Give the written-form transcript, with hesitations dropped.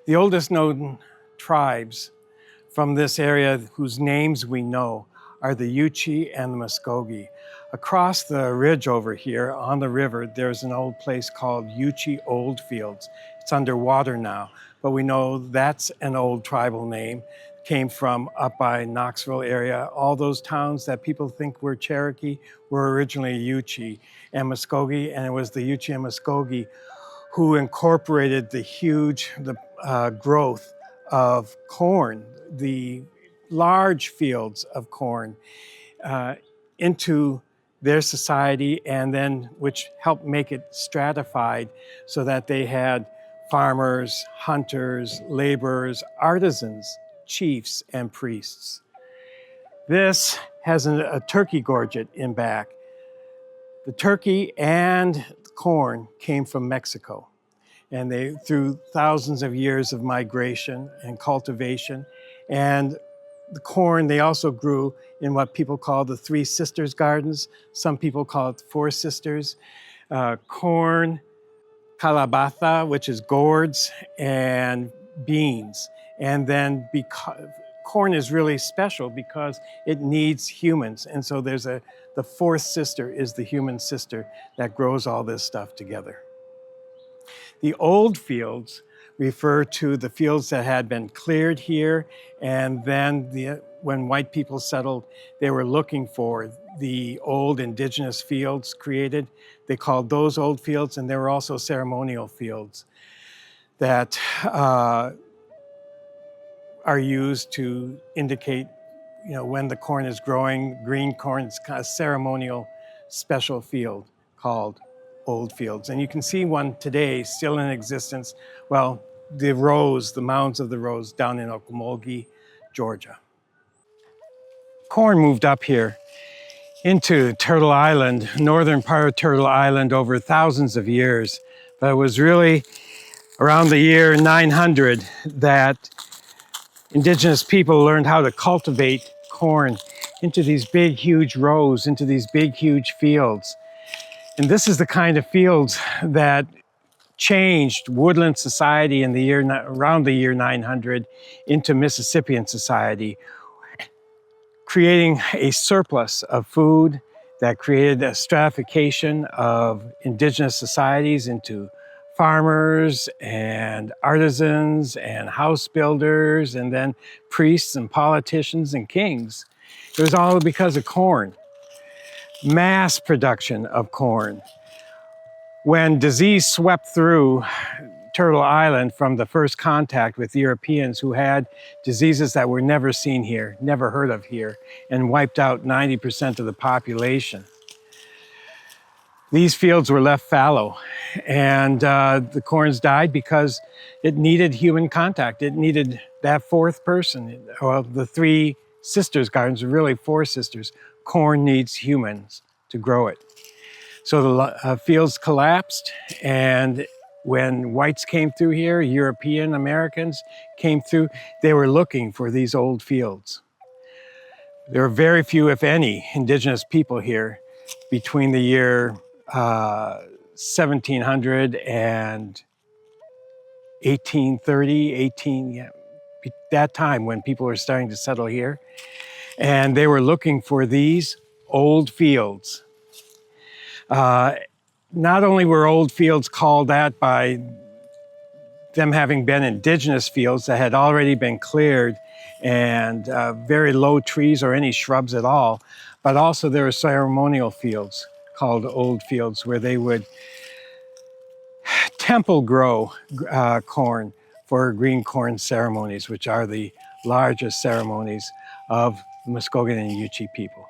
The oldest known tribes from this area whose names we know are the Yuchi and the Muskogee. Across the ridge over here on the river, there's an old place called Yuchi Old Fields. It's underwater now, but we know that's an old tribal name. Came from up by Knoxville area. All those towns that people think were Cherokee were originally Yuchi and Muskogee, and it was the Yuchi and Muskogee who incorporated the growth of corn, the large fields of corn, into their society, and then which helped make it stratified so that they had farmers, hunters, laborers, artisans, chiefs, and priests. This has a turkey gorget in back. The turkey and corn came from Mexico, and they, through thousands of years of migration and cultivation, and the corn they also grew in what people call the Three Sisters Gardens. Some people call it Four Sisters. Corn, calabaza, which is gourds, and beans. And then because corn is really special because it needs humans. And so there's the fourth sister is the human sister that grows all this stuff together. The old fields refer to the fields that had been cleared here, and then when white people settled, they were looking for the old indigenous fields created. They called those old fields, and there were also ceremonial fields that are used to indicate, when the corn is growing. Green corn is kind of a ceremonial special field called old fields. And you can see one today still in existence. Well, the mounds of the rose down in Okmulgee, Georgia. Corn moved up here into Turtle Island, northern part of Turtle Island, over thousands of years. But it was really around the year 900 that Indigenous people learned how to cultivate corn into these big, huge rows, into these big, huge fields. And this is the kind of fields that changed woodland society in around the year 900 into Mississippian society, creating a surplus of food that created a stratification of indigenous societies into farmers and artisans and house builders, and then priests and politicians and kings. It was all because of corn. Mass production of corn. When disease swept through Turtle Island from the first contact with Europeans who had diseases that were never seen here, never heard of here, and wiped out 90% of the population, these fields were left fallow, and the corns died because it needed human contact. It needed that fourth person. Well, the Three Sisters Gardens are really four sisters. Corn needs humans to grow it. So the fields collapsed, and when whites came through here, European Americans came through, they were looking for these old fields. There are very few, if any, indigenous people here between the year 1700 and 1830, that time when people were starting to settle here. And they were looking for these old fields. Not only were old fields called that by them having been indigenous fields that had already been cleared and very low trees or any shrubs at all, but also there were ceremonial fields called old fields where they would temple grow corn for green corn ceremonies, which are the largest ceremonies of the Muskogee and Yuchi people.